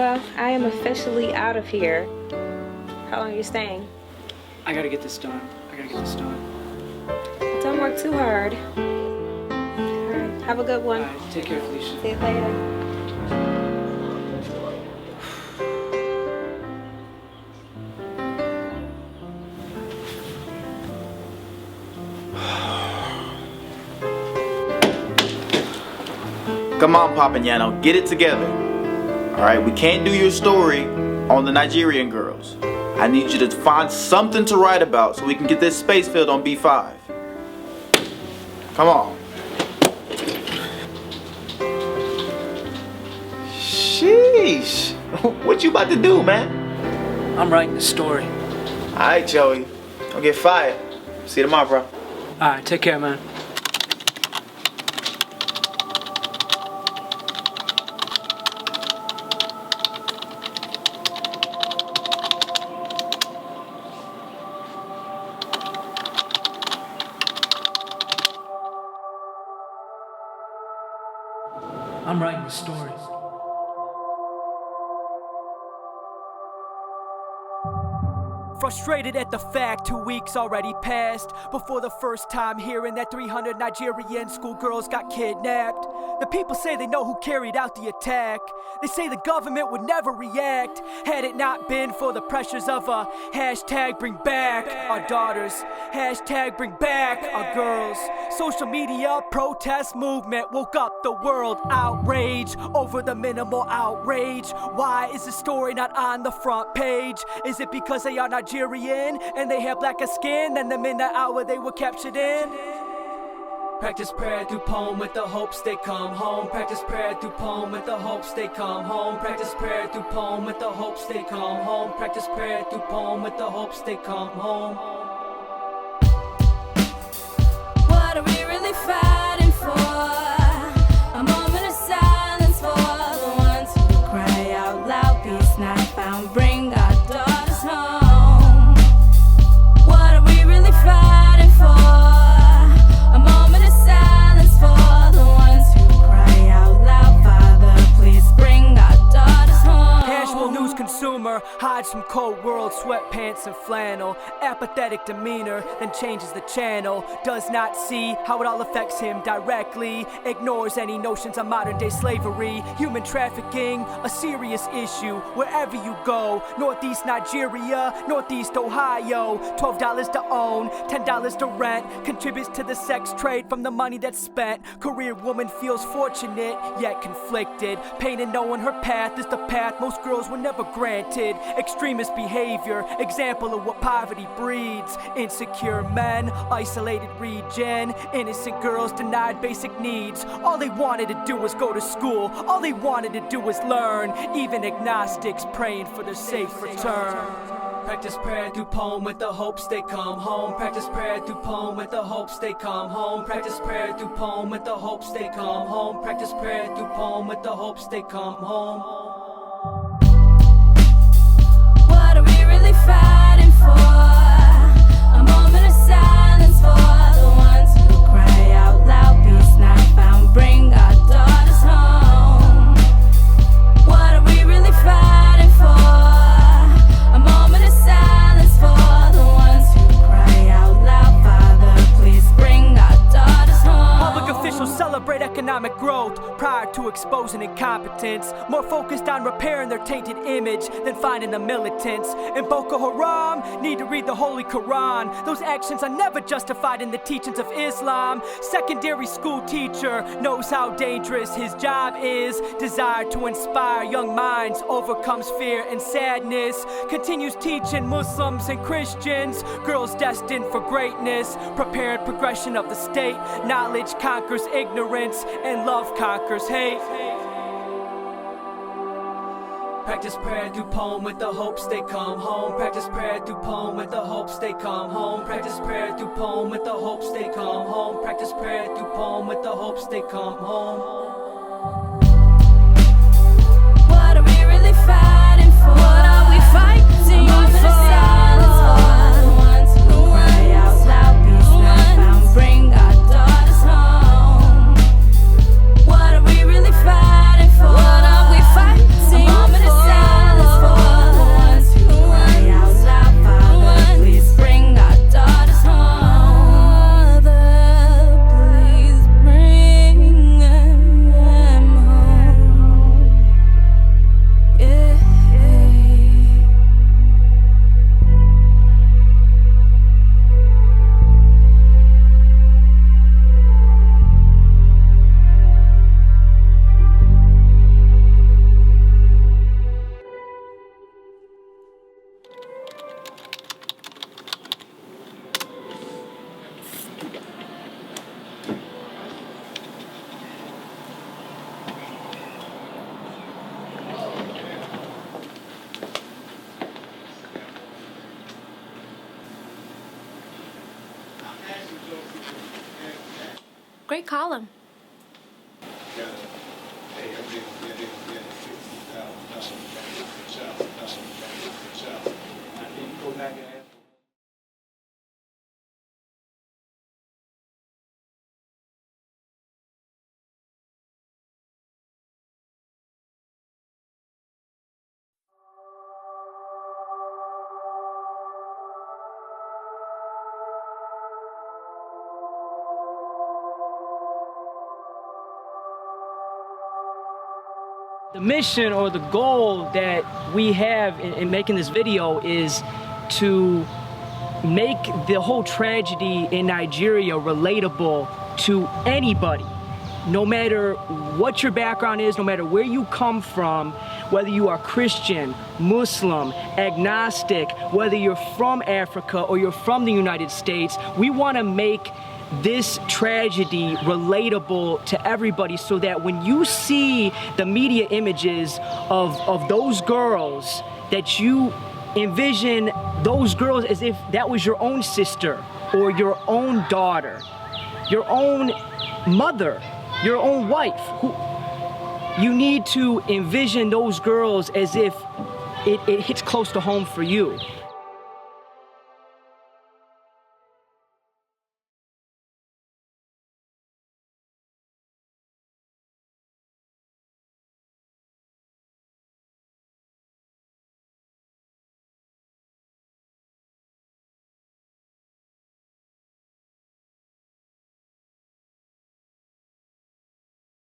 Well, I am officially out of here. How long are you staying? I gotta get this done. Don't work too hard. Alright, have a good one. Alright, take care, Felicia. See you later. Come on, Pompignano, get it together. Alright, we can't do your story on the Nigerian girls. I need you to find something to write about so we can get this space filled on B5. Come on. Sheesh. What you about to do, man? I'm writing the story. Alright, Joey. Don't get fired. See you tomorrow, bro. Alright, take care, man. I'm writing the story. Frustrated at the fact 2 weeks already passed before the first time hearing that 300 Nigerian schoolgirls got kidnapped. The people say they know who carried out the attack. They say the government would never react had it not been for the pressures of a hashtag bring back our daughters, hashtag bring back our girls. Social media protest movement woke up the world. Outrage over the minimal outrage. Why is the story not on the front page? Is it because they are Nigerian and they have blacker skin than the midnight hour they were captured in? Practice prayer through poem with the hopes they come home. Practice prayer through poem with the hopes they come home. Practice prayer through poem with the hopes they come home. Practice prayer through poem with the hopes they come home. What are we really fighting for? A moment of silence for the ones who cry out loud. Peace not found, bring our daughters home. What are we really fighting for? A moment of silence for the ones who cry out loud. Father, please bring our daughters home. Casual news consumer hides from cold world, sweatpants and flannel. Apathetic demeanor, then changes the channel. Does not see how it all affects him directly. Ignores any notions of modern day slavery. Human trafficking, a serious issue wherever you go. Northeast Nigeria, Northeast Ohio. $12 to own, $10 to rent. Contributes to the sex trade from the money that's spent. Career woman feels fortunate, yet conflicted. Pain in knowing her path is the path most girls were never granted. Extremist behavior, example of what poverty breeds. Insecure men, isolated region. Innocent girls denied basic needs. All they wanted to do was go to school. All they wanted to do was learn. Even agnostics praying for their safe return. Practice prayer through poem with the hopes they come home. Practice prayer through poem with the hopes they come home. Practice prayer through poem with the hopes they come home. Practice prayer through poem with the hopes they come home. What are we really fighting for? A moment of silence for the ones who cry out loud. Peace not found, bring our daughters home. What are we really fighting for? A moment of silence for the ones who cry out loud. Father, please bring our daughters home. Public officials celebrate economic growth prior to exposing incompetence. More focused on repairing their tainted image than finding the militants. And Boko Haram need to read the Holy Quran. Those actions are never justified in the teachings of Islam. Secondary school teacher knows how dangerous his job is. Desire to inspire young minds overcomes fear and sadness. Continues teaching Muslims and Christians. Girls destined for greatness. Prepared progression of the state. Knowledge conquers ignorance and love conquers hate. Practice prayer through poem with the hopes they come home. Practice prayer through poem with the hopes they come home. Practice prayer through poem with the hopes they come home. Practice prayer through poem with the hopes they come home. What are we really fighting for? What are we fighting for? A moment of silence for the ones who cry out loud. Peace not found, bring our daughters home. What are we really fighting for? What are we fighting for? A moment of silence. Great column. The mission or the goal that we have in making this video is to make the whole tragedy in Nigeria relatable to anybody, no matter what your background is, no matter where you come from, whether you are Christian, Muslim, agnostic, whether you're from Africa or you're from the United States. We want to make this tragedy relatable to everybody so that when you see the media images of those girls, that you envision those girls as if that was your own sister or your own daughter, your own mother, your own wife. You need to envision those girls as if it hits close to home for you.